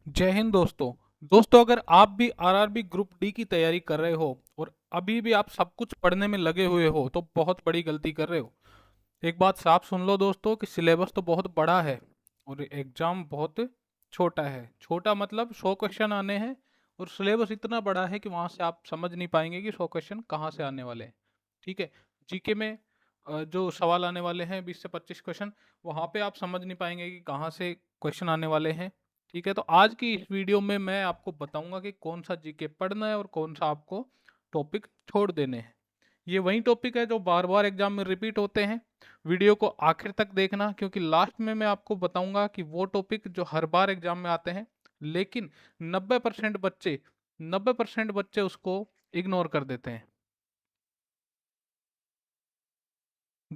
जय हिंद दोस्तों। अगर आप भी आरआरबी ग्रुप डी की तैयारी कर रहे हो और अभी भी आप सब कुछ पढ़ने में लगे हुए हो तो बहुत बड़ी गलती कर रहे हो। एक बात साफ सुन लो दोस्तों कि सिलेबस तो बहुत बड़ा है और एग्जाम बहुत छोटा है। छोटा मतलब 100 क्वेश्चन आने हैं और सिलेबस इतना बड़ा है कि वहां से आप समझ नहीं पाएंगे कि 100 क्वेश्चन कहाँ से आने वाले हैं। ठीक है। जीके में जो सवाल आने वाले हैं 20 से 25 क्वेश्चन, वहां पे आप समझ नहीं पाएंगे कि कहाँ से क्वेश्चन आने वाले हैं। ठीक है, तो आज की इस वीडियो में मैं आपको बताऊंगा कि कौन सा जीके पढ़ना है और कौन सा आपको टॉपिक छोड़ देने हैं। ये वही टॉपिक है जो बार बार एग्जाम में रिपीट होते हैं। वीडियो को आखिर तक देखना, क्योंकि लास्ट में मैं आपको बताऊंगा कि वो टॉपिक जो हर बार एग्जाम में आते हैं लेकिन 90% बच्चे उसको इग्नोर कर देते हैं।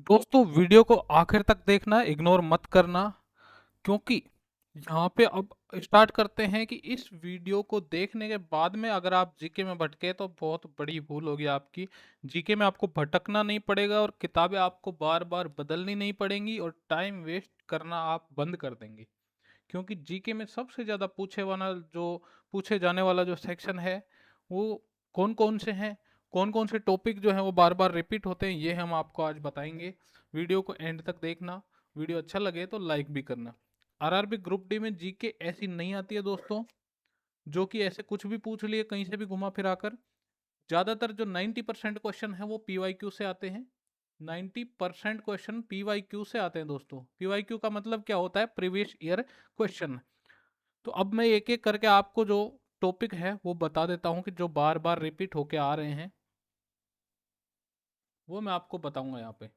दोस्तों वीडियो को आखिर तक देखना, इग्नोर मत करना, क्योंकि यहाँ पे अब स्टार्ट करते हैं कि इस वीडियो को देखने के बाद में अगर आप जीके में भटके तो बहुत बड़ी भूल होगी आपकी। जीके में आपको भटकना नहीं पड़ेगा और किताबें आपको बार बार बदलनी नहीं पड़ेंगी और टाइम वेस्ट करना आप बंद कर देंगे। क्योंकि जीके में सबसे ज़्यादा पूछे जाने वाला जो सेक्शन है वो कौन कौन से हैं, कौन कौन से टॉपिक जो हैं वो बार बार रिपीट होते हैं, ये हम आपको आज बताएंगे। वीडियो को एंड तक देखना। वीडियो अच्छा लगे तो लाइक भी करना। आरआरबी ग्रुप डी में जीके ऐसी नहीं आती है दोस्तों जो कि ऐसे कुछ भी पूछ लिए कहीं से भी घुमा फिरा कर। ज़्यादातर जो 90% क्वेश्चन है वो पीवाईक्यू से आते हैं। 90% क्वेश्चन पीवाईक्यू से आते हैं दोस्तों। पीवाईक्यू का मतलब क्या होता है? Previous year question. तो अब मैं एक एक करके आपको जो टॉपिक है वो बता देता हूँ कि जो बार बार रिपीट होके आ रहे हैं वो मैं आपको बताऊंगा यहाँ पे।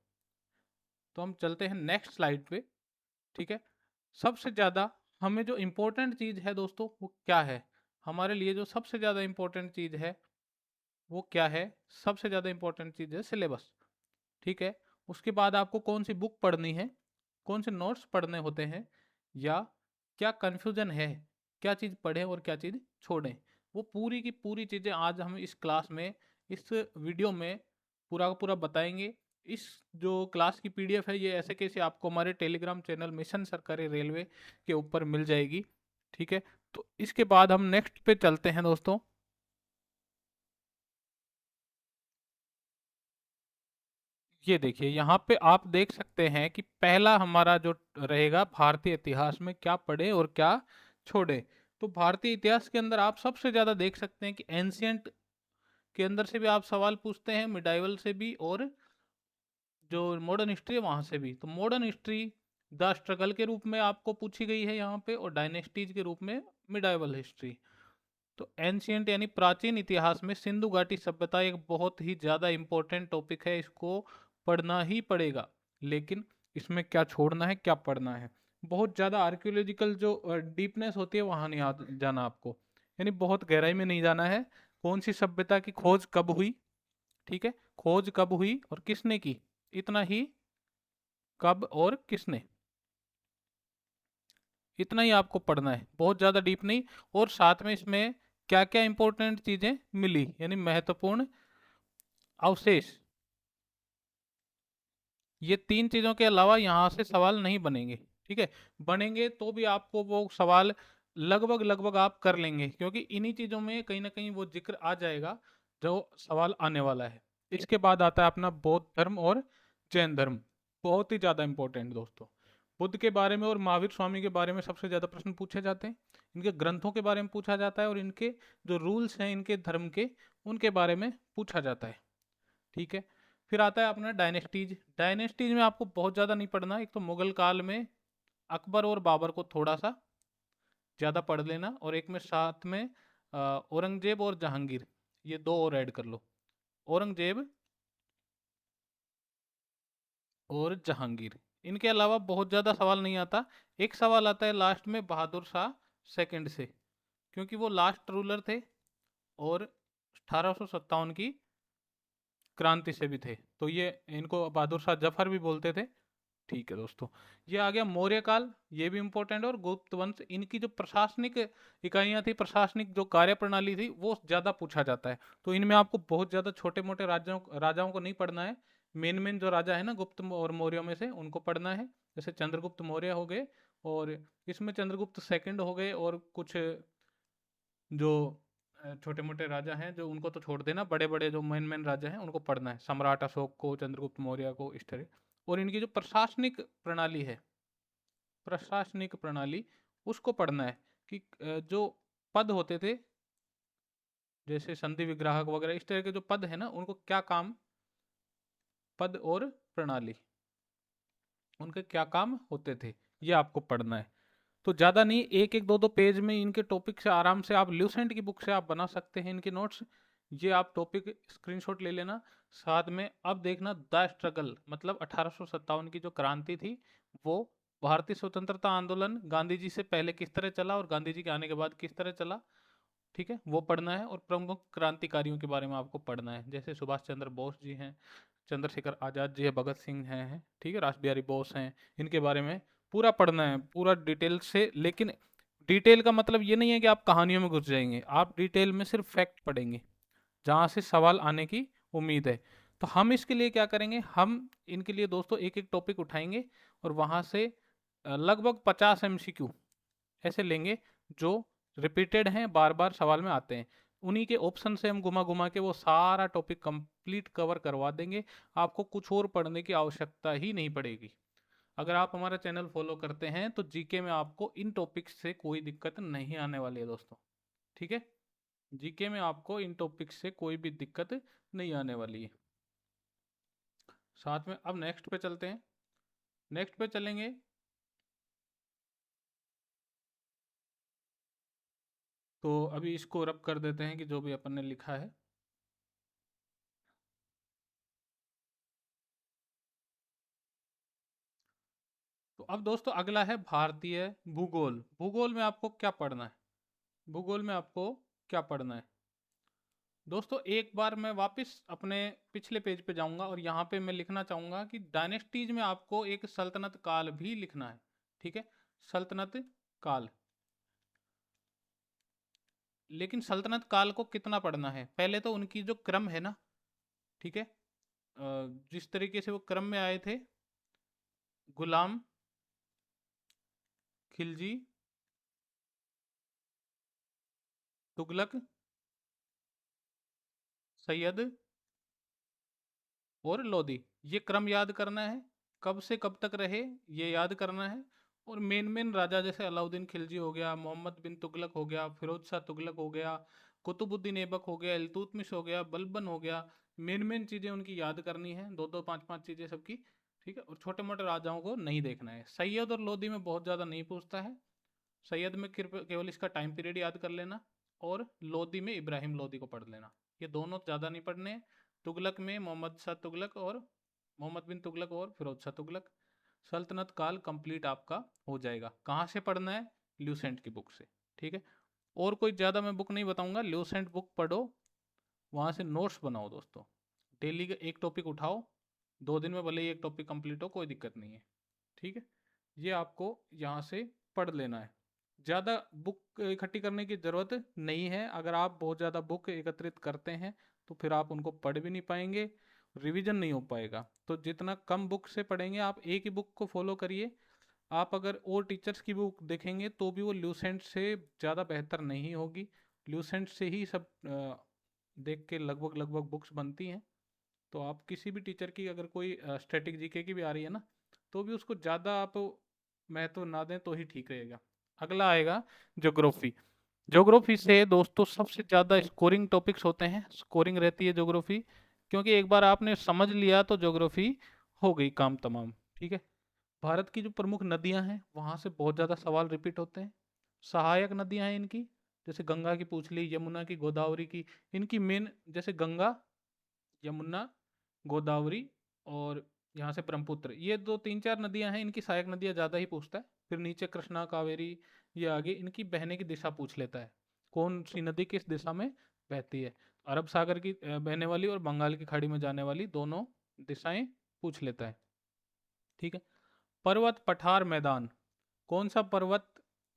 तो हम चलते हैं नेक्स्ट स्लाइड पे। ठीक है। सबसे ज़्यादा हमें जो इम्पोर्टेंट चीज़ है दोस्तों वो क्या है? हमारे लिए जो सबसे ज़्यादा इम्पोर्टेंट चीज़ है वो क्या है? सबसे ज़्यादा इम्पोर्टेंट चीज़ है सिलेबस। ठीक है। उसके बाद आपको कौन सी बुक पढ़नी है, कौन से नोट्स पढ़ने होते हैं, या क्या कन्फ्यूजन है, क्या चीज़ पढ़ें और क्या चीज़ छोड़ें, वो पूरी की पूरी चीज़ें आज हम इस क्लास में, इस वीडियो में पूरा का पूरा बताएंगे। इस जो क्लास की पीडीएफ है ये ऐसे कैसे आपको हमारे टेलीग्राम चैनल मिशन सरकारी रेलवे के ऊपर मिल जाएगी। ठीक है। तो इसके बाद हम नेक्स्ट पे चलते हैं दोस्तों। ये देखिए यहाँ पे आप देख सकते हैं कि पहला हमारा जो रहेगा, भारतीय इतिहास में क्या पढ़े और क्या छोड़े। तो भारतीय इतिहास के अंदर आप सबसे ज्यादा देख सकते हैं कि एंशियंट के अंदर से भी आप सवाल पूछते हैं, मिडाइवल से भी, और जो मॉडर्न हिस्ट्री है वहां से भी। तो मॉडर्न हिस्ट्री द स्ट्रगल के रूप में आपको पूछी गई है यहाँ पे, और डायनेस्टीज के रूप में मिडाइवल हिस्ट्री। तो एंशियंट यानी प्राचीन इतिहास में सिंधु घाटी सभ्यता एक बहुत ही ज़्यादा इम्पोर्टेंट टॉपिक है, इसको पढ़ना ही पड़ेगा। लेकिन इसमें क्या छोड़ना है क्या पढ़ना है? बहुत ज़्यादा आर्कियोलॉजिकल जो डीपनेस होती है वहाँ नहीं जाना आपको, यानी बहुत गहराई में नहीं जाना है। कौन सी सभ्यता की खोज कब हुई, ठीक है, खोज कब हुई और किसने की, इतना ही, कब और किसने, इतना ही आपको पढ़ना है, बहुत ज़्यादा डीप नहीं। और साथ में इसमें क्या क्या इंपॉर्टेंट चीज़ें मिली, यानी महत्वपूर्ण अवशेष, ये तीन चीज़ों के अलावा यहाँ से सवाल नहीं बनेंगे। ठीक है। बनेंगे तो भी आपको वो सवाल लगभग लगभग आप कर लेंगे, क्योंकि इन्हीं चीज़ों में कहीं ना कहीं वो जिक्र आ जाएगा जो सवाल आने वाला है। इसके बाद आता है अपना बौद्ध धर्म और जैन धर्म। बहुत ही ज़्यादा इंपॉर्टेंट दोस्तों। बुद्ध के बारे में और महावीर स्वामी के बारे में सबसे ज़्यादा प्रश्न पूछे जाते हैं। इनके ग्रंथों के बारे में पूछा जाता है और इनके जो रूल्स हैं इनके धर्म के, उनके बारे में पूछा जाता है। ठीक है। फिर आता है अपना डायनेस्टीज। डायनेस्टीज में आपको बहुत ज़्यादा नहीं पढ़ना। एक तो मुगल काल में अकबर और बाबर को थोड़ा सा ज़्यादा पढ़ लेना, और एक में साथ में औरंगजेब और जहांगीर, ये दो और ऐड कर लो। औरंगजेब और जहांगीर, इनके अलावा बहुत ज़्यादा सवाल नहीं आता। एक सवाल आता है लास्ट में बहादुर शाह सेकंड से, क्योंकि वो लास्ट रूलर थे और 1857 की क्रांति से भी थे, तो ये इनको बहादुर शाह जफर भी बोलते थे। ठीक है दोस्तों। ये आ गया मौर्य काल, ये भी इंपॉर्टेंट। और गुप्त वंश, इनकी जो प्रशासनिक इकाइयां थी, प्रशासनिक जो कार्य प्रणाली थी, वो ज्यादा पूछा जाता है। तो इनमें आपको बहुत ज्यादा छोटे मोटे राजाओं को नहीं पढ़ना है। मेन मेन जो राजा है ना गुप्त और मौर्य में से, उनको पढ़ना है। जैसे चंद्रगुप्त मौर्य हो गए, और इसमें चंद्रगुप्त सेकंड हो गए, और कुछ जो छोटे मोटे राजा हैं जो, उनको तो छोड़ देना, बड़े बड़े जो मेन मेन राजा हैं उनको पढ़ना है, सम्राट अशोक को, चंद्रगुप्त मौर्य को, इस तरह। और इनकी जो प्रशासनिक प्रणाली है, प्रशासनिक प्रणाली, उसको पढ़ना है कि जो पद होते थे, जैसे संधि विग्राहक वगैरह, इस तरह के जो पद है ना, उनको क्या काम, पद और प्रणाली, उनके क्या काम होते थे, ये आपको पढ़ना है। तो ज़्यादा नहीं, एक एक दो दो पेज में इनके टॉपिक से आराम से आप ल्यूसेंट की बुक से आप बना सकते हैं इनके नोट्स। ये आप टॉपिक स्क्रीनशॉट ले लेना। साथ में अब देखना द स्ट्रगल, मतलब 1857 की जो क्रांति थी, वो भारतीय स्वतंत्रता आंदोलन गांधी जी से पहले किस तरह चला और गांधी जी के आने के बाद किस तरह चला, ठीक है, वो पढ़ना है। और प्रमुख क्रांतिकारियों के बारे में आपको पढ़ना है, जैसे सुभाष चंद्र बोस जी हैं, चंद्रशेखर आज़ाद जी है, भगत सिंह हैं, ठीक है, रास बिहारी बोस हैं, इनके बारे में पूरा पढ़ना है, पूरा डिटेल से। लेकिन डिटेल का मतलब ये नहीं है कि आप कहानियों में घुस जाएंगे, आप डिटेल में सिर्फ फैक्ट पढ़ेंगे जहाँ से सवाल आने की उम्मीद है। तो हम इसके लिए क्या करेंगे, हम इनके लिए दोस्तों एक एक टॉपिक उठाएंगे और वहाँ से लगभग 50 MCQ ऐसे लेंगे जो रिपीटेड हैं, बार बार सवाल में आते हैं। उन्हीं के ऑप्शन से हम घुमा घुमा के वो सारा टॉपिक कंप्लीट कवर करवा देंगे। आपको कुछ और पढ़ने की आवश्यकता ही नहीं पड़ेगी। अगर आप हमारा चैनल फॉलो करते हैं तो जीके में आपको इन टॉपिक्स से कोई दिक्कत नहीं आने वाली है दोस्तों, ठीक है। जीके में आपको इन टॉपिक्स से कोई भी दिक्कत नहीं आने वाली है। साथ में अब नेक्स्ट पे चलते हैं। नेक्स्ट पे चलेंगे तो अभी इसको रब कर देते हैं कि जो भी अपन ने लिखा है। तो अब दोस्तों अगला है भारतीय भूगोल। भूगोल में आपको क्या पढ़ना है, भूगोल में आपको क्या पढ़ना है दोस्तों। एक बार मैं वापस अपने पिछले पेज पे जाऊंगा और यहाँ पे मैं लिखना चाहूंगा कि डायनेस्टीज में आपको एक सल्तनत काल भी लिखना है, ठीक है, सल्तनत काल। लेकिन सल्तनत काल को कितना पढ़ना है, पहले तो उनकी जो क्रम है ना, ठीक है, जिस तरीके से वो क्रम में आए थे, गुलाम, खिलजी, तुगलक, सैयद और लोधी, ये क्रम याद करना है। कब से कब तक रहे ये याद करना है। और मेन मेन राजा जैसे अलाउद्दीन खिलजी हो गया, मोहम्मद बिन तुगलक हो गया, फिरोज शाह तुगलक हो गया, कुतुबुद्दीन ऐबक हो गया, इल्तुतमिश हो गया, बलबन हो गया, मेन मेन चीज़ें उनकी याद करनी है, दो दो पाँच पाँच चीज़ें सबकी, ठीक है। और छोटे मोटे राजाओं को नहीं देखना है। सैयद और लोधी में बहुत ज़्यादा नहीं पूछता है। सैयद में केवल इसका टाइम पीरियड याद कर लेना, और लोधी में इब्राहिम लोधी को पढ़ लेना। ये दोनों ज़्यादा नहीं पढ़ने हैं। तुगलक में मोहम्मद शाह तुगलक और मोहम्मद बिन तुगलक और फिरोज शाह तुगलक। सल्तनत काल कंप्लीट आपका हो जाएगा। कहाँ से पढ़ना है, ल्यूसेंट की बुक से, ठीक है। और कोई ज़्यादा मैं बुक नहीं बताऊंगा, ल्यूसेंट बुक पढ़ो, वहाँ से नोट्स बनाओ दोस्तों। डेली का एक टॉपिक उठाओ, 2 दिन में भले ही एक टॉपिक कंप्लीट हो, कोई दिक्कत नहीं है, ठीक है। ये आपको यहाँ से पढ़ लेना है। ज़्यादा बुक इकट्ठी करने की ज़रूरत नहीं है। अगर आप बहुत ज़्यादा बुक एकत्रित करते हैं तो फिर आप उनको पढ़ भी नहीं पाएंगे, रिवीजन नहीं हो पाएगा। तो जितना कम बुक से पढ़ेंगे, आप एक ही बुक को फॉलो करिए। आप अगर और टीचर्स की बुक देखेंगे तो भी वो ल्यूसेंट से ज़्यादा बेहतर नहीं होगी। ल्यूसेंट से ही सब देख के लगभग लगभग बुक्स बनती हैं। तो आप किसी भी टीचर की अगर कोई स्टैटिक जीके की भी आ रही है ना, तो भी उसको ज़्यादा आप महत्व ना दें तो ही ठीक रहेगा। अगला आएगा ज्योग्राफी। ज्योग्राफी से दोस्तों सबसे ज़्यादा स्कोरिंग टॉपिक्स होते हैं, स्कोरिंग रहती है ज्योग्राफी, क्योंकि एक बार आपने समझ लिया तो ज्योग्राफी हो गई काम तमाम, ठीक है। भारत की जो प्रमुख नदियां हैं वहाँ से बहुत ज़्यादा सवाल रिपीट होते हैं। सहायक नदियां हैं इनकी, जैसे गंगा की पूछ ली, यमुना की, गोदावरी की। इनकी मेन जैसे गंगा, यमुना, गोदावरी और यहाँ से ब्रह्मपुत्र, ये दो तीन चार नदियां हैं, इनकी सहायक नदियां ज़्यादा ही पूछता है। फिर नीचे कृष्णा, कावेरी, ये आगे इनकी बहने की दिशा पूछ लेता है, कौन सी नदी किस दिशा में बहती है। अरब सागर की बहने वाली और बंगाल की खाड़ी में जाने वाली दोनों दिशाएं पूछ लेता है, ठीक है। पर्वत, पठार, मैदान, कौन सा पर्वत,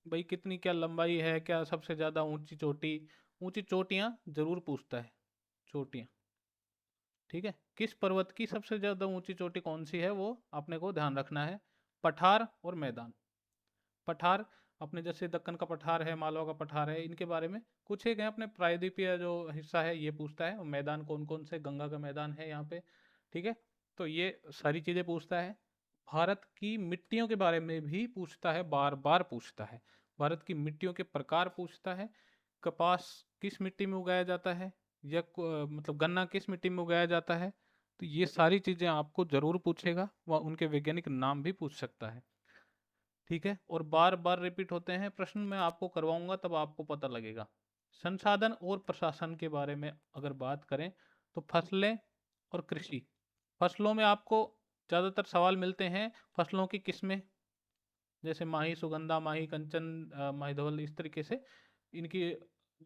भाई कितनी क्या लंबाई है, क्या सबसे ज़्यादा ऊंची चोटी, ऊंची चोटियाँ जरूर पूछता है, चोटियाँ, ठीक है। किस पर्वत की सबसे ज्यादा ऊंची चोटी कौन सी है, वो अपने को ध्यान रखना है। पठार और मैदान, पठार अपने जैसे दक्कन का पठार है, मालवा का पठार है, इनके बारे में कुछ एक है। अपने प्रायद्वीपीय जो हिस्सा है ये पूछता है, और मैदान कौन कौन से, गंगा का मैदान है यहाँ पे, ठीक है। तो ये सारी चीजें पूछता है। भारत की मिट्टियों के बारे में भी पूछता है, बार बार पूछता है। भारत की मिट्टियों के प्रकार पूछता है। कपास किस मिट्टी में उगाया जाता है, या मतलब गन्ना किस मिट्टी में उगाया जाता है। तो ये सारी चीजें आपको जरूर पूछेगा, वह उनके वैज्ञानिक नाम भी पूछ सकता है, ठीक है। और बार बार रिपीट होते हैं प्रश्न, मैं आपको करवाऊंगा तब आपको पता लगेगा। संसाधन और प्रशासन के बारे में अगर बात करें तो फसलें और कृषि। फसलों में आपको ज़्यादातर सवाल मिलते हैं फसलों की किस्में, जैसे माही सुगंधा, माही कंचन, माही धवल, इस तरीके से इनकी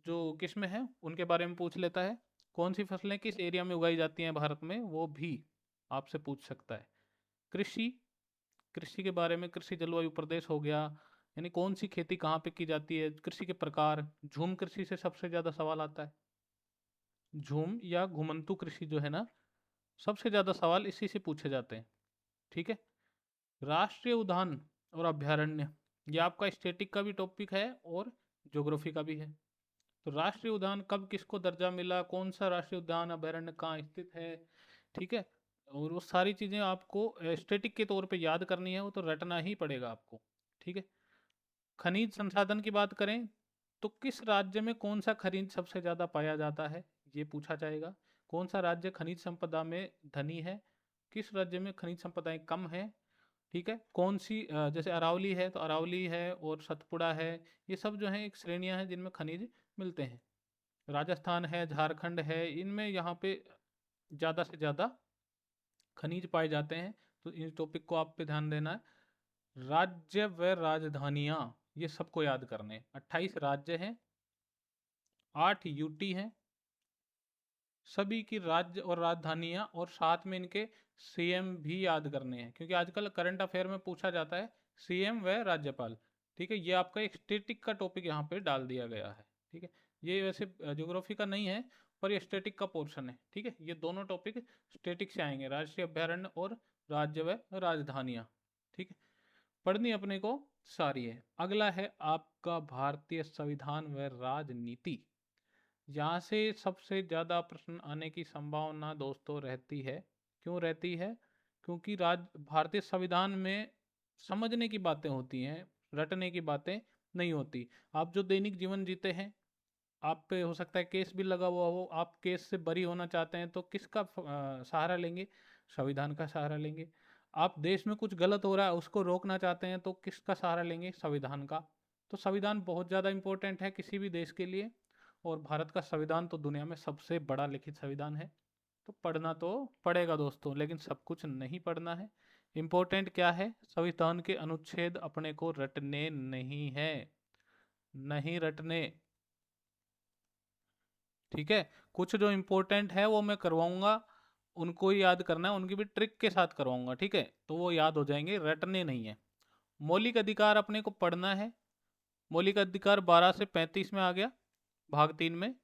जो किस्में हैं उनके बारे में पूछ लेता है। कौन सी फसलें किस एरिया में उगाई जाती हैं भारत में, वो भी आपसे पूछ सकता है। कृषि, कृषि के बारे में, कृषि जलवायु प्रदेश हो गया, यानी कौन सी खेती कहाँ पे की जाती है, कृषि के प्रकार। झूम कृषि से सबसे ज्यादा सवाल आता है। झूम या घुमंतु कृषि जो है ना, सबसे ज्यादा सवाल इसी से पूछे जाते हैं, ठीक है। राष्ट्रीय उद्यान और अभ्यारण्य, ये आपका स्टैटिक का भी टॉपिक है और ज्योग्राफी का भी है। तो राष्ट्रीय उद्यान कब किसको दर्जा मिला, कौन सा राष्ट्रीय उद्यान अभ्यारण्य कहाँ स्थित है, ठीक है। और वो सारी चीजें आपको स्टैटिक के तौर पे याद करनी है, वो तो रटना ही पड़ेगा आपको, ठीक है। खनिज संसाधन की बात करें तो किस राज्य में कौन सा खनिज सबसे ज्यादा पाया जाता है, ये पूछा जाएगा। कौन सा राज्य खनिज संपदा में धनी है, किस राज्य में खनिज संपदाएं कम है, ठीक है। कौन सी जैसे अरावली है तो अरावली है और सतपुड़ा है, ये सब जो है एक श्रेणियां हैं जिनमें खनिज मिलते हैं। राजस्थान है, झारखंड है, इनमें यहाँ पे ज़्यादा से ज़्यादा खनिज पाए जाते हैं। तो इस टॉपिक को आप पे ध्यान देना है। राज्य व राजधानियाँ, ये सबको याद करने हैं। 28 राज्य हैं, 8 यूटी हैं, सभी की राज्य और राजधानियाँ, और साथ में इनके सीएम भी याद करने हैं, क्योंकि आजकल करंट अफेयर में पूछा जाता है सीएम व राज्यपाल, ठीक है। ये आपका एक स्टेटिक का टॉपिक यहाँ पे डाल दिया गया है, ठीक है। ये वैसे ज्योग्राफी का नहीं है, पर ये स्टेटिक का पोर्शन है, ठीक है। ये दोनों टॉपिक स्टेटिक से आएंगे, राष्ट्रीय अभ्यारण्य और राज्य व राजधानियाँ, ठीक है। पढ़नी अपने को सारी है। अगला है आपका भारतीय संविधान व राजनीति। यहाँ से सबसे ज़्यादा प्रश्न आने की संभावना दोस्तों रहती है। क्यों रहती है? क्योंकि भारतीय संविधान में समझने की बातें होती हैं, रटने की बातें नहीं होती। आप जो दैनिक जीवन जीते हैं, आप पे हो सकता है केस भी लगा हुआ हो, आप केस से बरी होना चाहते हैं तो किसका सहारा लेंगे? संविधान का सहारा लेंगे। आप देश में कुछ गलत हो रहा है उसको रोकना चाहते हैं तो किसका सहारा लेंगे? संविधान का। तो संविधान बहुत ज़्यादा इंपॉर्टेंट है किसी भी देश के लिए, और भारत का संविधान तो दुनिया में सबसे बड़ा लिखित संविधान है। तो पढ़ना तो पड़ेगा दोस्तों, लेकिन सब कुछ नहीं पढ़ना है। इम्पोर्टेंट क्या है? संविधान के अनुच्छेद अपने को रटने नहीं है, नहीं रटने, ठीक है। कुछ जो इम्पोर्टेंट है वो मैं करवाऊंगा, उनको ही याद करना है, उनकी भी ट्रिक के साथ करवाऊंगा, ठीक है। तो वो याद हो जाएंगे, रटने नहीं है। मौलिक अधिकार अपने को पढ़ना है। मौलिक अधिकार 12 से 35 में आ गया, भाग 3 में।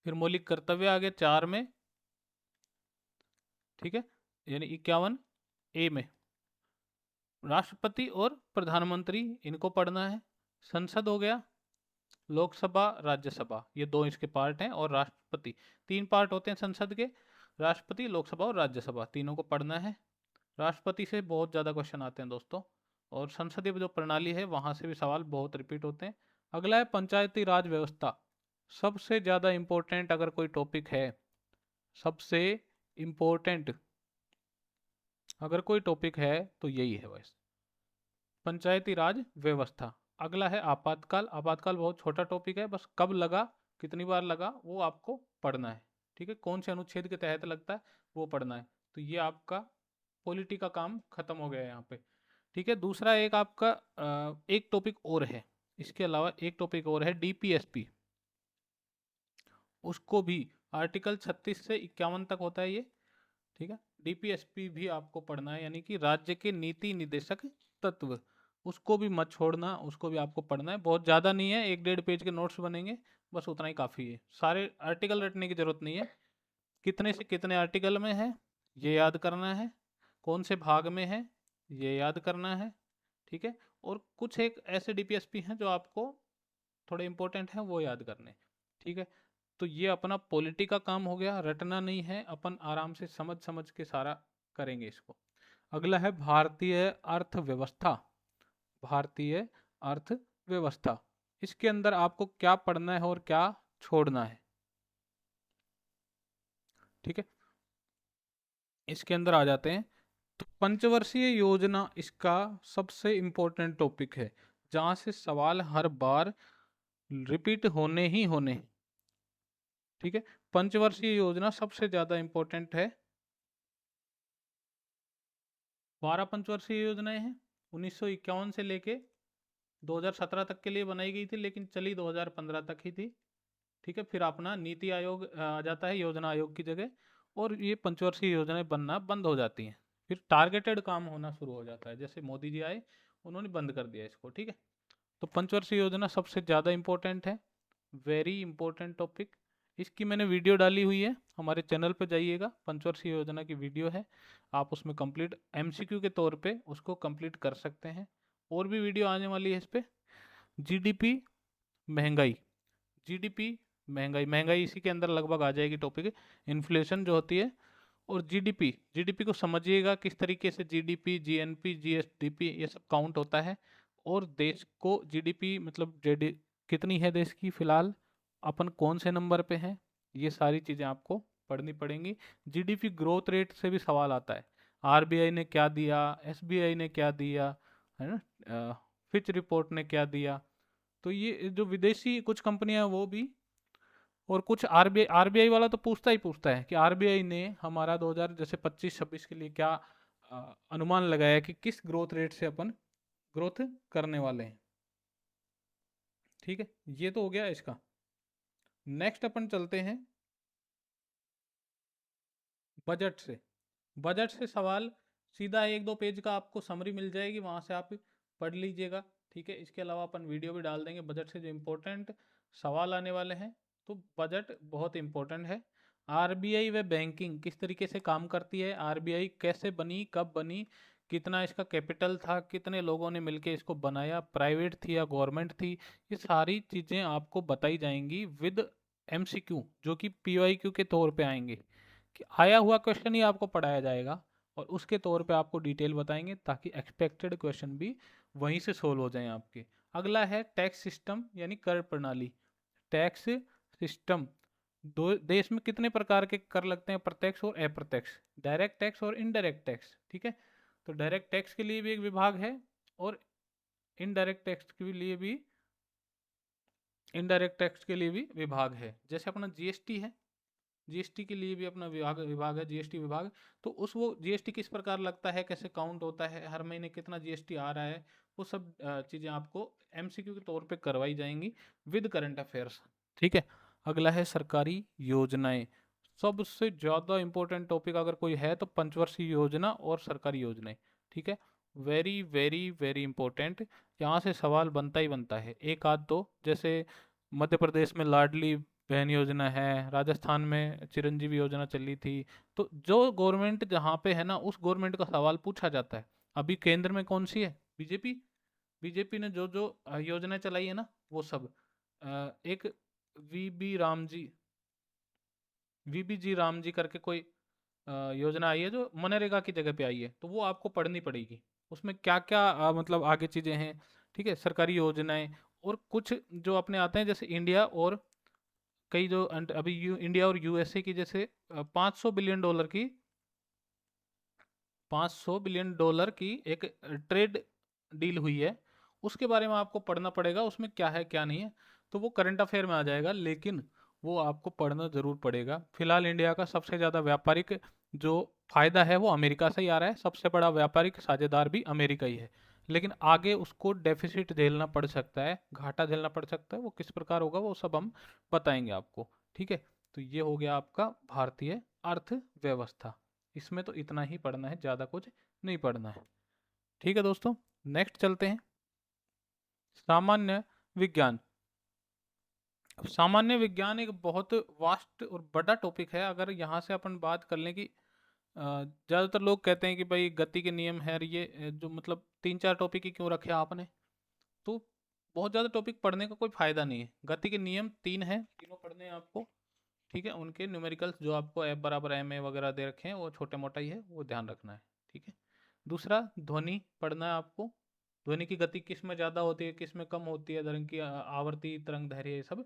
फिर मौलिक कर्तव्य आ गया 4 में, ठीक है, यानी 51 ए में। राष्ट्रपति और प्रधानमंत्री, इनको पढ़ना है। संसद हो गया, लोकसभा, राज्यसभा, ये दो इसके पार्ट हैं, और राष्ट्रपति। 3 पार्ट होते हैं संसद के, राष्ट्रपति, लोकसभा और राज्यसभा, तीनों को पढ़ना है। राष्ट्रपति से बहुत ज़्यादा क्वेश्चन आते हैं दोस्तों, और संसदीय जो प्रणाली है वहाँ से भी सवाल बहुत रिपीट होते हैं। अगला है पंचायती राज व्यवस्था। सबसे ज़्यादा इम्पोर्टेंट अगर कोई टॉपिक है, सबसे इम्पोर्टेंट अगर कोई टॉपिक है तो यही है बस, पंचायती राज व्यवस्था। अगला है आपातकाल। आपातकाल बहुत छोटा टॉपिक है, बस कब लगा, कितनी बार लगा, वो आपको पढ़ना है, ठीक है। कौन से अनुच्छेद के तहत लगता है वो पढ़ना है। तो ये आपका पॉलिटी का काम खत्म हो गया है यहाँ पे, ठीक है। दूसरा एक आपका एक टॉपिक और है, इसके अलावा एक टॉपिक और है डीपीएसपी। उसको भी आर्टिकल 36 से 51 तक होता है ये, ठीक है। डीपीएसपी भी आपको पढ़ना है, यानी कि राज्य के नीति निदेशक तत्व। उसको भी मत छोड़ना, उसको भी आपको पढ़ना है। बहुत ज़्यादा नहीं है, 1-1.5 पेज के नोट्स बनेंगे, बस उतना ही काफ़ी है। सारे आर्टिकल रटने की जरूरत नहीं है। कितने से कितने आर्टिकल में है ये याद करना है, कौन से भाग में है ये याद करना है, ठीक है। और कुछ एक ऐसे डीपीएसपी हैं जो आपको थोड़े इंपॉर्टेंट हैं, वो याद करने। ठीक है, तो ये अपना पॉलिटी का काम हो गया, रटना नहीं है, अपन आराम से समझ समझ के सारा करेंगे इसको। अगला है भारतीय अर्थव्यवस्था। भारतीय अर्थव्यवस्था, इसके अंदर आपको क्या पढ़ना है और क्या छोड़ना है। ठीक है, इसके अंदर आ जाते हैं। तो पंचवर्षीय योजना इसका सबसे इंपॉर्टेंट टॉपिक है, जहां से सवाल हर बार रिपीट होने ही होने हैं। ठीक है, पंचवर्षीय योजना सबसे ज्यादा इंपॉर्टेंट है। 12 पंचवर्षीय योजनाएं हैं, 1951 से लेके 2017 तक के लिए बनाई गई थी, लेकिन चली 2015 तक ही थी। ठीक है, फिर अपना नीति आयोग आ जाता है योजना आयोग की जगह, और ये पंचवर्षीय योजनाएं बनना बंद हो जाती हैं। फिर टारगेटेड काम होना शुरू हो जाता है, जैसे मोदी जी आए, उन्होंने बंद कर दिया इसको। ठीक है, तो पंचवर्षीय योजना सबसे ज़्यादा इंपॉर्टेंट है, वेरी इंपॉर्टेंट टॉपिक। इसकी मैंने वीडियो डाली हुई है, हमारे चैनल पे जाइएगा, पंचवर्षीय योजना की वीडियो है, आप उसमें कंप्लीट एमसीक्यू के तौर पे उसको कंप्लीट कर सकते हैं। और भी वीडियो आने वाली है इस पे। जीडीपी, महंगाई, जीडीपी, महंगाई, महंगाई इसी के अंदर लगभग आ जाएगी टॉपिक, इन्फ्लेशन जो होती है। और जीडीपी, जीडीपी को समझिएगा किस तरीके से जीडीपी, जीएनपी, जीएसडीपी ये सब काउंट होता है। और देश को जीडीपी मतलब जेडी कितनी है देश की फिलहाल, अपन कौन से नंबर पे हैं, ये सारी चीज़ें आपको पढ़नी पड़ेंगी। जीडीपी ग्रोथ रेट से भी सवाल आता है, आरबीआई ने क्या दिया, एसबीआई ने क्या दिया, है ना, फिच रिपोर्ट ने क्या दिया। तो ये जो विदेशी कुछ कंपनियां हैं वो भी, और कुछ आरबीआई, आरबीआई वाला तो पूछता ही पूछता है कि आरबीआई ने हमारा 2000 जैसे 25-26 के लिए क्या अनुमान लगाया कि किस ग्रोथ रेट से अपन ग्रोथ करने वाले हैं। ठीक है, ये तो हो गया इसका। नेक्स्ट अपन चलते हैं बजट से। बजट से सवाल सीधा 1-2 पेज का आपको समरी मिल जाएगी, वहां से आप पढ़ लीजिएगा। ठीक है, इसके अलावा अपन वीडियो भी डाल देंगे बजट से जो इम्पोर्टेंट सवाल आने वाले हैं। तो बजट बहुत इंपॉर्टेंट है। आरबीआई व बैंकिंग किस तरीके से काम करती है, आरबीआई कैसे बनी, कब बनी, कितना इसका कैपिटल था, कितने लोगों ने मिलकर इसको बनाया, प्राइवेट थी या गवर्नमेंट थी, ये सारी चीज़ें आपको बताई जाएंगी विद एमसीक्यू, जो कि पीवाईक्यू के तौर पे आएंगे, कि आया हुआ क्वेश्चन ही आपको पढ़ाया जाएगा और उसके तौर पे आपको डिटेल बताएंगे, ताकि एक्सपेक्टेड क्वेश्चन भी वहीं से सोल्व हो जाएं आपके। अगला है टैक्स सिस्टम यानी कर प्रणाली। टैक्स सिस्टम, दो देश में कितने प्रकार के कर लगते हैं, प्रत्यक्ष और अप्रत्यक्ष, डायरेक्ट टैक्स और इनडायरेक्ट टैक्स। ठीक है, तो डायरेक्ट टैक्स के लिए भी एक विभाग है, और इनडायरेक्ट टैक्स के लिए भी, इनडायरेक्ट टैक्स के लिए भी विभाग है। जैसे अपना जीएसटी है, जीएसटी के लिए भी अपना विभाग विभाग है, जीएसटी विभाग। तो उस वो जीएसटी किस प्रकार लगता है, कैसे काउंट होता है, हर महीने कितना जीएसटी आ रहा है, वो सब चीज़ें आपको एमसीक्यू के तौर पे करवाई जाएंगी विद करंट अफेयर्स। ठीक है, अगला है सरकारी योजनाएं। सबसे ज़्यादा इंपॉर्टेंट टॉपिक अगर कोई है तो पंचवर्षीय योजना और सरकारी योजनाएं। ठीक है, वेरी वेरी वेरी इंपॉर्टेंट, यहाँ से सवाल बनता ही बनता है, एक आध दो। जैसे मध्य प्रदेश में लाडली बहन योजना है, राजस्थान में चिरंजीवी योजना चली थी। तो जो गवर्नमेंट जहाँ पे है ना, उस गवर्नमेंट का सवाल पूछा जाता है। अभी केंद्र में कौन सी है, बीजेपी, बीजेपी ने जो जो योजना चलाई है ना, वो सब एक वीबी राम जी, वीबी जी राम जी करके कोई योजना आई है जो मनरेगा की जगह पे आई है, तो वो आपको पढ़नी पड़ेगी। उसमें क्या क्या मतलब आगे चीजें हैं। ठीक है, सरकारी योजनाएं। और कुछ जो अपने आते हैं जैसे इंडिया और कई जो अभी इंडिया और यूएसए की, जैसे 500 बिलियन डॉलर की, 500 बिलियन डॉलर की एक ट्रेड डील हुई है, उसके बारे में आपको पढ़ना पड़ेगा, उसमें क्या है क्या नहीं है। तो वो करंट अफेयर में आ जाएगा, लेकिन वो आपको पढ़ना जरूर पड़ेगा। फिलहाल इंडिया का सबसे ज़्यादा व्यापारिक जो फायदा है वो अमेरिका से ही आ रहा है, सबसे बड़ा व्यापारिक साझेदार भी अमेरिका ही है। लेकिन आगे उसको डेफिसिट झेलना पड़ सकता है, घाटा झेलना पड़ सकता है, वो किस प्रकार होगा वो सब हम बताएंगे आपको। ठीक है, तो ये हो गया आपका भारतीय अर्थव्यवस्था। इसमें तो इतना ही पढ़ना है, ज़्यादा कुछ नहीं पढ़ना है। ठीक है दोस्तों, नेक्स्ट चलते हैं सामान्य विज्ञान। सामान्य विज्ञान एक बहुत वास्ट और बड़ा टॉपिक है। अगर यहाँ से अपन बात कर लें कि ज़्यादातर लोग कहते हैं कि भाई गति के नियम है, और ये जो मतलब 3-4 टॉपिक ही क्यों रखे आपने? तो बहुत ज़्यादा टॉपिक पढ़ने का कोई फ़ायदा नहीं है। गति के नियम 3 हैं, तीनों पढ़ने हैं आपको। ठीक है, उनके न्यूमेरिकल्स जो आपको F बराबर ma वगैरह दे रखे हैं वो छोटे मोटा ही है, वो ध्यान रखना है। ठीक है। दूसरा, ध्वनि पढ़ना है आपको। ध्वनि की गति किस में ज़्यादा होती है, किस में कम होती है, तरंग की आवर्ती, तरंग दैर्घ्य, ये सब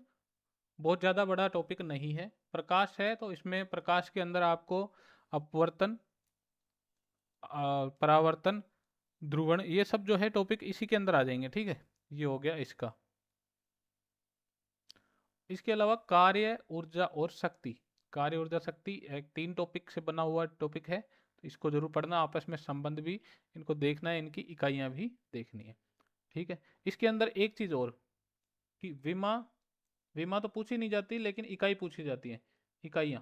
बहुत ज़्यादा बड़ा टॉपिक नहीं है। प्रकाश है तो इसमें प्रकाश के अंदर आपको अपवर्तन, परावर्तन, ध्रुवण, ये सब जो है टॉपिक इसी के अंदर आ जाएंगे। ठीक है, ये हो गया इसका। इसके अलावा कार्य, ऊर्जा और शक्ति। कार्य, ऊर्जा, शक्ति एक 3 टॉपिक से बना हुआ टॉपिक है, तो इसको जरूर पढ़ना। आपस में संबंध भी इनको देखना है, इनकी इकाइयां भी देखनी है। ठीक है। इसके अंदर एक चीज और, कि विमा, विमा तो पूछी नहीं जाती लेकिन इकाई पूछी जाती है। इकाइयां,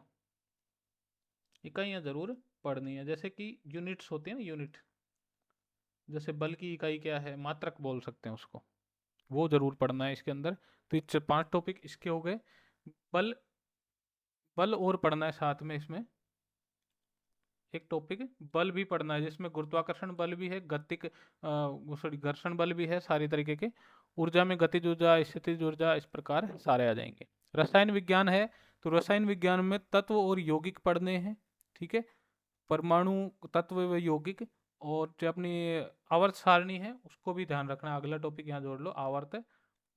इकाइयां जरूर पढ़नी है। जैसे कि यूनिट्स होती है ना, यूनिट, जैसे बल की इकाई क्या है, मात्रक बोल सकते हैं उसको, वो जरूर पढ़ना है इसके अंदर। तो ये 5 टॉपिक इसके हो गए। बल, बल और पढ़ना है साथ में इसमें। एक टॉपिक बल भी पढ़ना है, जिसमें गुरुत्वाकर्षण बल भी है, गतिक सॉरी घर्षण बल भी है, सारी तरीके के। ऊर्जा में गतिज ऊर्जा, स्थितिज ऊर्जा, इस प्रकार सारे आ जाएंगे। रसायन विज्ञान है, तो रसायन विज्ञान में तत्व और यौगिक पढ़ने हैं। ठीक है, परमाणु, तत्व व यौगिक। और जो अपनी आवर्त सारणी है उसको भी ध्यान रखना। अगला टॉपिक यहाँ जोड़ लो, आवर्त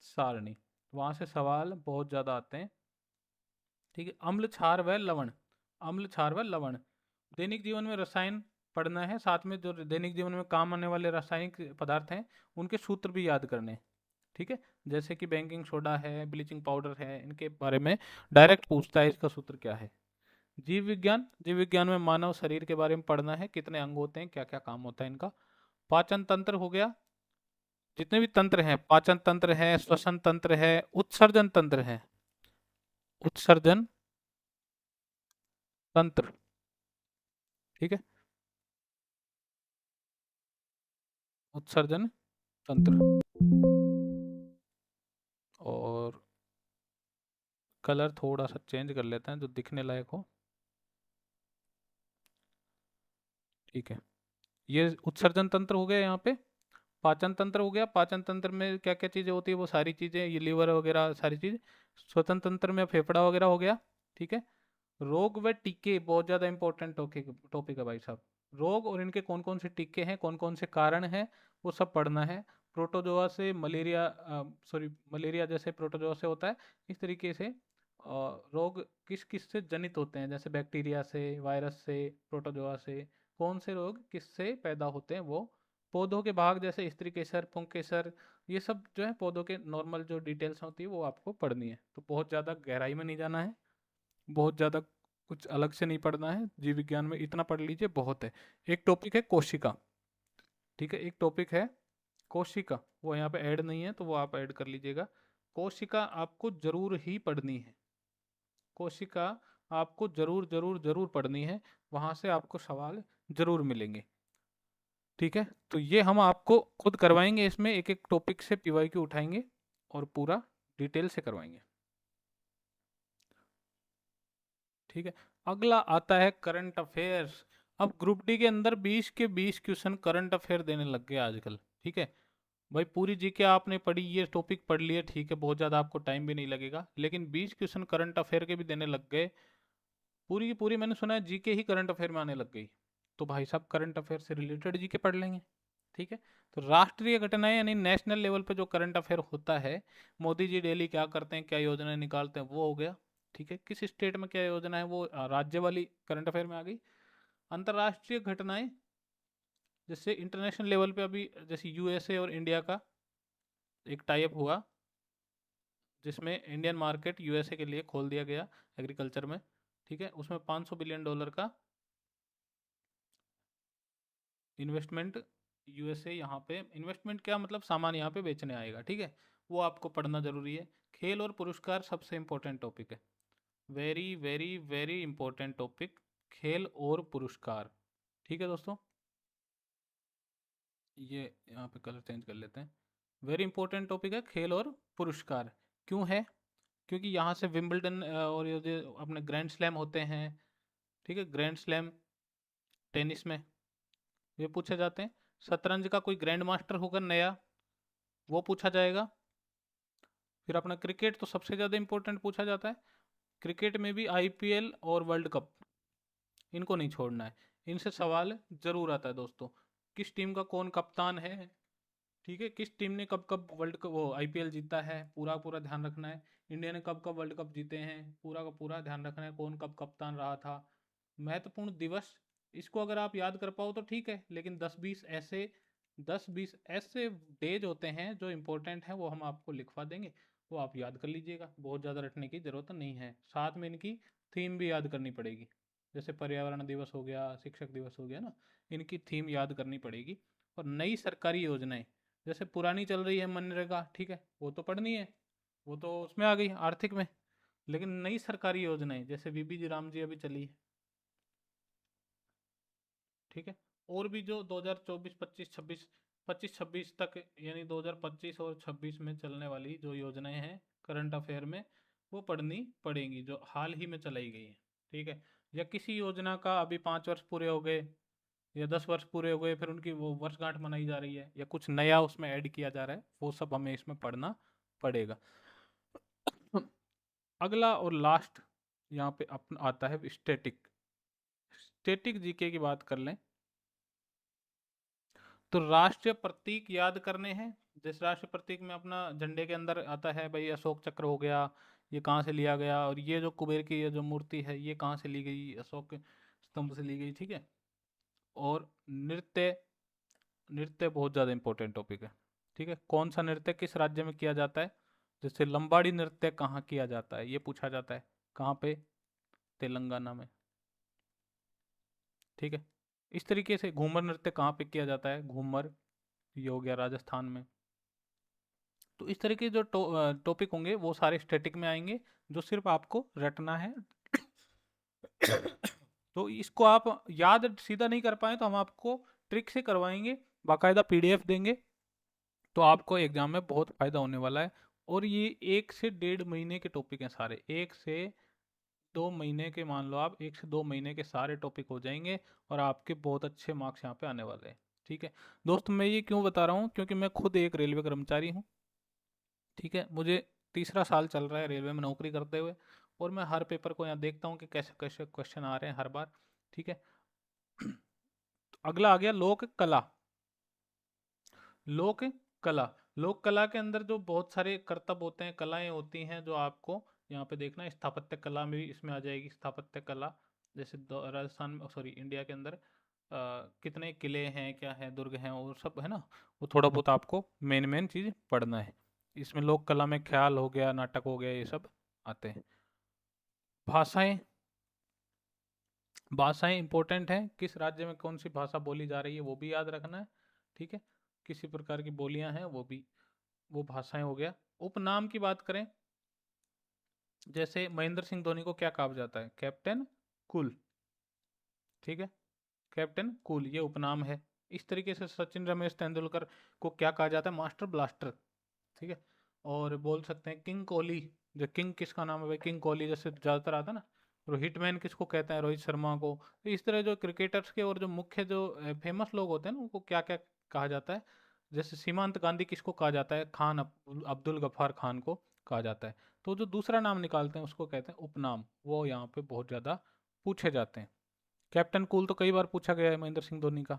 सारणी। वहां से सवाल बहुत ज्यादा आते हैं। ठीक है, अम्ल, क्षार व लवण। अम्ल, क्षार व लवण, दैनिक जीवन में रसायन पढ़ना है। साथ में जो दैनिक जीवन में काम आने वाले रासायनिक पदार्थ हैं उनके सूत्र भी याद करने हैं। ठीक है, जैसे कि बेकिंग सोडा है, ब्लीचिंग पाउडर है, इनके बारे में डायरेक्ट पूछता है इसका सूत्र क्या है। जीव विज्ञान, जीव विज्ञान में मानव शरीर के बारे में पढ़ना है, कितने अंग होते हैं, क्या क्या काम होता है इनका। पाचन तंत्र हो गया, जितने भी तंत्र हैं, पाचन तंत्र है, श्वसन तंत्र है, उत्सर्जन तंत्र है, उत्सर्जन तंत्र। ठीक है, उत्सर्जन तंत्र। और कलर थोड़ा सा चेंज कर लेते हैं जो दिखने लायक हो। ठीक है, ये उत्सर्जन तंत्र हो गया यहाँ पे। पाचन तंत्र हो गया, पाचन तंत्र में क्या क्या चीजें होती है, वो सारी चीजें, ये लीवर वगैरह सारी चीज। श्वसन तंत्र में फेफड़ा वगैरह हो गया। ठीक है। रोग व टीके बहुत ज्यादा इंपॉर्टेंट टॉपिक टॉपिक है भाई साहब। रोग और इनके कौन कौन से टीके हैं, कौन कौन से कारण हैं, वो सब पढ़ना है। प्रोटोजोआ से मलेरिया, सॉरी मलेरिया जैसे प्रोटोजोआ से होता है, इस तरीके से रोग किस किस से जनित होते हैं, जैसे बैक्टीरिया से, वायरस से, प्रोटोजोआ से, कौन से रोग किससे पैदा होते हैं वो। पौधों के भाग जैसे स्त्री केसर, पुंकेसर, ये सब जो है पौधों के नॉर्मल जो डिटेल्स होती है वो आपको पढ़नी है। तो बहुत ज़्यादा गहराई में नहीं जाना है, बहुत ज़्यादा कुछ अलग से नहीं पढ़ना है। जीव विज्ञान में इतना पढ़ लीजिए, बहुत है। एक टॉपिक है कोशिका। ठीक है, एक टॉपिक है कोशिका, वो यहाँ पे ऐड नहीं है तो वो आप ऐड कर लीजिएगा। कोशिका आपको जरूर ही पढ़नी है। कोशिका आपको जरूर जरूर जरूर पढ़नी है, वहां से आपको सवाल जरूर मिलेंगे। ठीक है, तो ये हम आपको खुद करवाएंगे, इसमें एक एक टॉपिक से पीवाईक्यू उठाएंगे और पूरा डिटेल से करवाएंगे। ठीक है, अगला आता है करंट अफेयर्स। अब ग्रुप डी के अंदर 20 के 20 क्वेश्चन करंट अफेयर देने लग गए आजकल। ठीक है भाई, पूरी जीके आपने पढ़ी, ये टॉपिक पढ़ लिए, ठीक है, बहुत ज़्यादा आपको टाइम भी नहीं लगेगा, लेकिन 20 क्वेश्चन करंट अफेयर के भी देने लग गए। पूरी की पूरी मैंने सुना है जीके ही करंट अफेयर में आने लग गई। तो भाई साहब करंट अफेयर से रिलेटेड जीके पढ़ लेंगे। ठीक है, तो राष्ट्रीय घटनाएं यानी नेशनल लेवल पे जो करंट अफेयर होता है, मोदी जी डेली क्या करते हैं, क्या योजनाएं निकालते हैं, वो हो गया। ठीक है, किस स्टेट में क्या योजना है, वो राज्य वाली करंट अफेयर में आ गई। अंतर्राष्ट्रीय घटनाएं, जैसे इंटरनेशनल लेवल पे अभी जैसे यूएसए और इंडिया का एक टाई अप हुआ, जिसमें इंडियन मार्केट यूएसए के लिए खोल दिया गया एग्रीकल्चर में। ठीक है, उसमें $500 बिलियन का इन्वेस्टमेंट, यूएसए यहाँ पे इन्वेस्टमेंट, क्या मतलब सामान यहाँ पे बेचने आएगा। ठीक है, वो आपको पढ़ना जरूरी है। खेल और पुरस्कार सबसे इंपॉर्टेंट टॉपिक है, very very very important topic, खेल और पुरस्कार। ठीक है दोस्तों, ये यहाँ पे कलर चेंज कर लेते हैं। वेरी इंपॉर्टेंट टॉपिक है खेल और पुरस्कार। क्यों है? क्योंकि यहाँ से विंबलडन और ये जो अपने ग्रैंड स्लैम होते हैं। ठीक है, ग्रैंड स्लैम टेनिस में ये पूछे जाते हैं। शतरंज का कोई ग्रैंड मास्टर होगा नया, वो पूछा जाएगा। फिर अपना क्रिकेट तो सबसे ज़्यादा इंपॉर्टेंट पूछा जाता है। क्रिकेट में भी आईपीएल और वर्ल्ड कप, इनको नहीं छोड़ना है, इनसे सवाल जरूर आता है दोस्तों। किस टीम का कौन कप्तान है, ठीक है, किस टीम ने कब कब वर्ल्ड कप वो आईपीएल जीता है, पूरा पूरा ध्यान रखना है। इंडिया ने कब कब वर्ल्ड कप जीते हैं, पूरा का पूरा ध्यान रखना है। कौन कब कप्तान रहा था, महत्वपूर्ण दिवस, इसको अगर आप याद कर पाओ तो ठीक है, लेकिन 10-20 ऐसे डेज होते हैं जो इम्पोर्टेंट हैं, वो हम आपको लिखवा देंगे, वो आप याद कर लीजिएगा। बहुत ज़्यादा रटने की ज़रूरत नहीं है। साथ में इनकी थीम भी याद करनी पड़ेगी, जैसे पर्यावरण दिवस हो गया, शिक्षक दिवस हो गया ना, इनकी थीम याद करनी पड़ेगी। और नई सरकारी योजनाएं, जैसे पुरानी चल रही है मनरेगा, ठीक है, वो तो पढ़नी है, वो तो उसमें आ गई आर्थिक में। लेकिन नई सरकारी योजनाएं जैसे बीबी जी राम जी अभी चली है, ठीक है, और भी जो 2024 25 26 तक, यानी 2025 और 26 में चलने वाली जो योजनाएं हैं करंट अफेयर में, वो पढ़नी पड़ेंगी जो हाल ही में चलाई गई है, ठीक है। या किसी योजना का अभी 5 वर्ष पूरे हो गए या 10 वर्ष पूरे हो गए, फिर उनकी वो वर्षगांठ मनाई जा रही है, या कुछ नया उसमें ऐड किया जा रहा है, वो सब हमें इसमें पढ़ना पड़ेगा। अगला और लास्ट यहाँ पे अपना आता है स्टैटिक। स्टैटिक जीके की बात कर लें तो राष्ट्रीय प्रतीक याद करने हैं। जिस राष्ट्रीय प्रतीक में अपना झंडे के अंदर आता है भाई, अशोक चक्र हो गया, ये कहाँ से लिया गया, और ये जो कुबेर की ये जो मूर्ति है ये कहाँ से ली गई, अशोक स्तंभ से ली गई, ठीक है। और नृत्य, नृत्य बहुत ज़्यादा इंपॉर्टेंट टॉपिक है, ठीक है। कौन सा नृत्य किस राज्य में किया जाता है, जैसे लंबाड़ी नृत्य कहाँ किया जाता है, ये पूछा जाता है, कहाँ पे, तेलंगाना में, ठीक है। इस तरीके से घूमर नृत्य कहाँ पे किया जाता है, घूमर ये हो गया राजस्थान में। तो इस तरह के जो टॉपिक होंगे वो सारे स्टैटिक में आएंगे, जो सिर्फ आपको रटना है। तो इसको आप याद सीधा नहीं कर पाए तो हम आपको ट्रिक से करवाएंगे, बाकायदा पीडीएफ देंगे, तो आपको एग्जाम में बहुत फायदा होने वाला है। और ये 1 से 1.5 महीने के टॉपिक हैं सारे, 1 से 2 महीने के, मान लो आप 1 से 2 महीने के सारे टॉपिक हो जाएंगे, और आपके बहुत अच्छे मार्क्स यहाँ पे आने वाले हैं, ठीक है। दोस्त मैं ये क्यों बता रहा हूँ, क्योंकि मैं खुद एक रेलवे कर्मचारी हूँ, ठीक है। मुझे तीसरा साल चल रहा है रेलवे में नौकरी करते हुए, और मैं हर पेपर को यहाँ देखता हूँ कि कैसे कैसे क्वेश्चन आ रहे हैं हर बार, ठीक है। तो अगला आ गया लोक कला। लोक कला, लोक कला के अंदर जो बहुत सारे करतब होते हैं, कलाएं होती हैं, जो आपको यहाँ पे देखना है। स्थापत्य कला में भी इसमें आ जाएगी स्थापत्य कला, जैसे राजस्थान में, सॉरी इंडिया के अंदर कितने किले हैं, क्या है, दुर्ग हैं, और सब है ना, वो थोड़ा बहुत आपको मेन मेन चीज़ पढ़ना है। इसमें लोक कला में ख्याल हो गया, नाटक हो गया, ये सब आते हैं। भाषाएं, भाषाएं इंपॉर्टेंट हैं, किस राज्य में कौन सी भाषा बोली जा रही है वो भी याद रखना है, ठीक है। किसी प्रकार की बोलियां हैं वो भी, वो भाषाएं हो गया। उपनाम की बात करें, जैसे महेंद्र सिंह धोनी को क्या कहा जाता है, कैप्टन कूल, ठीक है, कैप्टन कूल ये उपनाम है। इस तरीके से सचिन रमेश तेंदुलकर को क्या कहा जाता है, मास्टर ब्लास्टर, ठीक है। और बोल सकते हैं किंग कोहली, जो किंग किसका नाम है भाई, किंग कोहली जैसे ज़्यादातर आता है ना। रोहित मैन किसको कहते हैं, रोहित शर्मा को। तो इस तरह जो क्रिकेटर्स के और जो मुख्य जो फेमस लोग होते हैं ना, उनको क्या क्या कहा जाता है। जैसे सीमांत गांधी किसको कहा जाता है, खान अब्दुल गफ्फार खान को कहा जाता है। तो जो दूसरा नाम निकालते हैं उसको कहते हैं उपनाम, वो यहाँ पे बहुत ज़्यादा पूछे जाते हैं। कैप्टन कूल तो कई बार पूछा गया है महेंद्र सिंह धोनी का।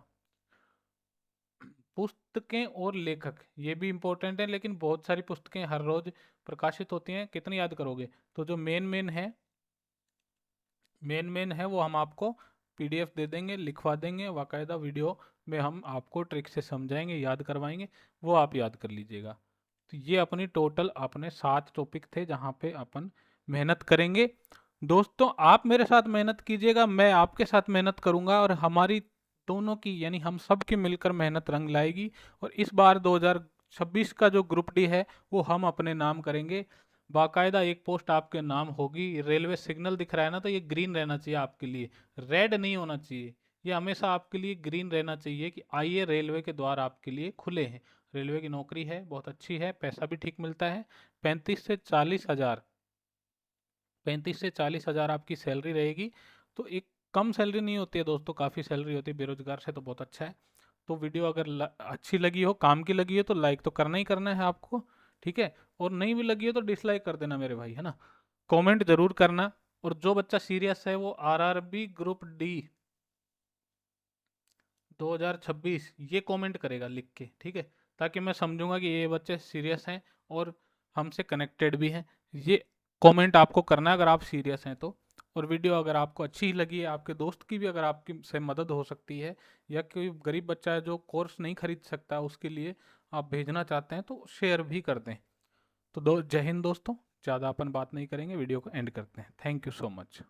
पुस्तकें और लेखक ये भी इंपॉर्टेंट है, लेकिन बहुत सारी पुस्तकें हर रोज प्रकाशित होती हैं, कितनी याद करोगे। तो जो मेन मेन है, मेन मेन है वो हम आपको पीडीएफ दे देंगे, लिखवा देंगे, बाकायदा वीडियो में हम आपको ट्रिक से समझाएंगे, याद करवाएंगे, वो आप याद कर लीजिएगा। तो ये अपनी टोटल अपने 7 टॉपिक थे जहाँ पे अपन मेहनत करेंगे। दोस्तों आप मेरे साथ मेहनत कीजिएगा, मैं आपके साथ मेहनत करूंगा, और हमारी दोनों की यानी हम सब की मिलकर मेहनत रंग लाएगी। और इस बार 2026 का जो ग्रुप डी है वो हम अपने नाम करेंगे, बाकायदा एक पोस्ट आपके नाम होगी। रेलवे सिग्नल दिख रहा है ना, तो ये ग्रीन रहना चाहिए आपके लिए, रेड नहीं होना चाहिए। ये हमेशा आपके लिए ग्रीन रहना चाहिए कि आइए रेलवे के द्वार आपके लिए खुले हैं। रेलवे की नौकरी है, बहुत अच्छी है, पैसा भी ठीक मिलता है। 35 से 40 हज़ार, 35 से 40 हज़ार आपकी सैलरी रहेगी। तो एक कम सैलरी नहीं होती है दोस्तों, काफ़ी सैलरी होती है, बेरोजगार से तो बहुत अच्छा है। तो वीडियो अगर अच्छी लगी हो, काम की लगी हो, तो लाइक तो करना ही करना है आपको, ठीक है। और नहीं भी लगी हो तो डिसलाइक कर देना मेरे भाई, है ना। कमेंट जरूर करना। और जो बच्चा सीरियस है वो आरआरबी ग्रुप डी 2026 ये कमेंट करेगा लिख के, ठीक है। ताकि मैं समझूंगा कि ये बच्चे सीरियस हैं और हमसे कनेक्टेड भी हैं। ये कमेंट आपको करना है अगर आप सीरियस हैं तो। और वीडियो अगर आपको अच्छी लगी है, आपके दोस्त की भी अगर आपकी से मदद हो सकती है, या कोई गरीब बच्चा है जो कोर्स नहीं खरीद सकता, उसके लिए आप भेजना चाहते हैं, तो शेयर भी कर दें। तो जय हिंद दोस्तों, ज़्यादा अपन बात नहीं करेंगे, वीडियो को एंड करते हैं। Thank you so much.